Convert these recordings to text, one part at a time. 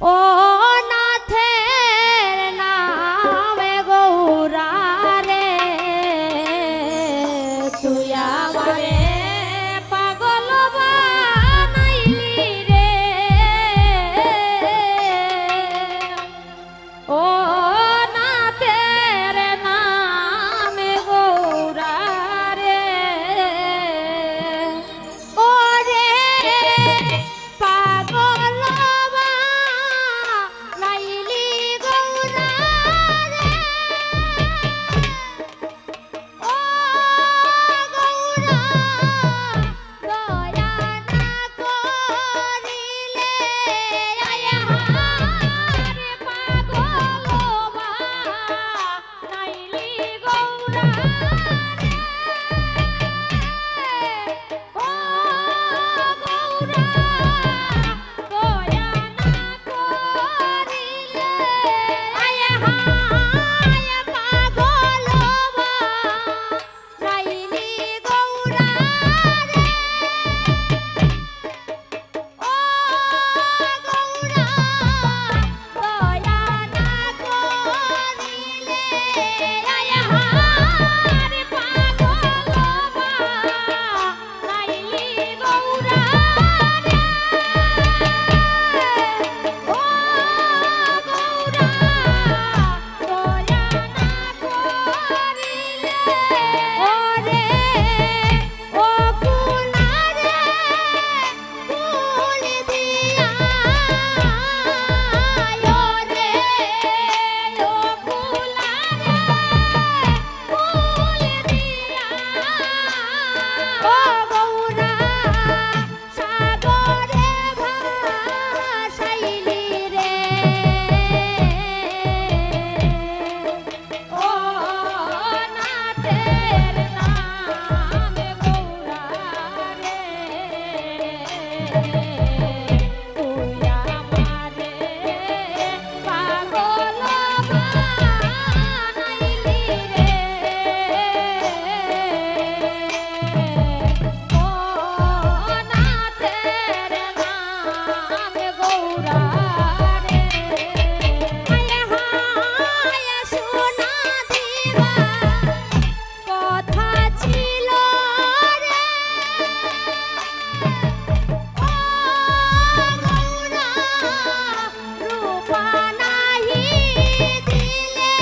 ও নাথের নামে গৌরা রে তুই আমারে পাগল বানাইলি রে ও নাথের নামে গৌরা রে ও রে পাগল বানাইলি গৌরা রে ও গৌরা দয়া না করিলে আয় হারে পাগল বানাইলি গৌরা রে ও গৌরা দয়া না করিলে আয় হায় পাগল বানাইলি গৌরা রে ও গৌরা দয়া না করিলে আয় হারে পাগল বানাইলি গৌরা রে ও গৌরা দয়া না করিলে ওরে ও কুনারে ফুল দিয়া ওরে ও কুনারে ফুল দিয়া ও গৌরা সাগরে ভাসাইলি রে ও নাথের নামে গৌরা রে তুই আমারে পাগল বানাইলি রে ও নাথের নামে গৌরা রে আয় হায় সোনা দিবা কথা ছিল রে ও গৌরা রূপা নাহি দিলে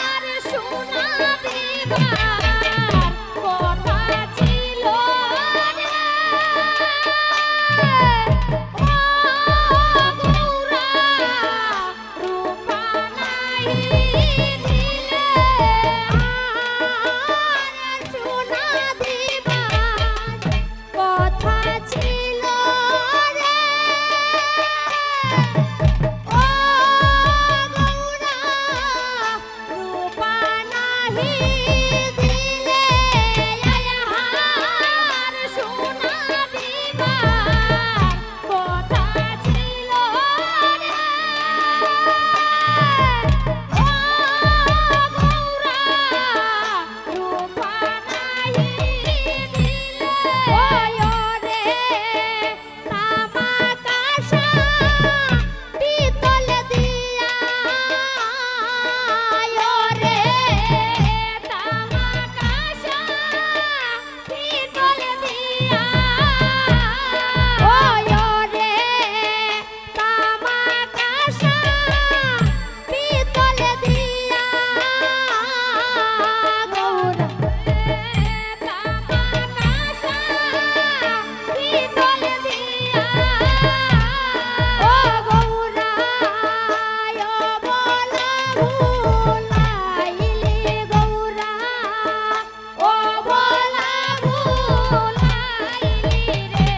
আর সোনা দিবার কথা ছিল রে ও গৌরা রূপা নাহি দিলে আর সোনা দিবার কথা ছিল রে ও গৌরা রূপা নাহি দিলে আয় হার সোনা দিবার কথা ছিল রে ও গৌরা রূপা নাহি দিলে ওয় রে তামা কাঁসা পিতল দিয়া রে তামা কাঁসা পিতল দিয়া ওয় রে তামা কাঁসা পিতল দিয়া গৌরা তামা কাঁসা পিতল দিয়া ও গৌরা বলা ভুলাইলি গৌরা ও বলা ভুলাইলি রে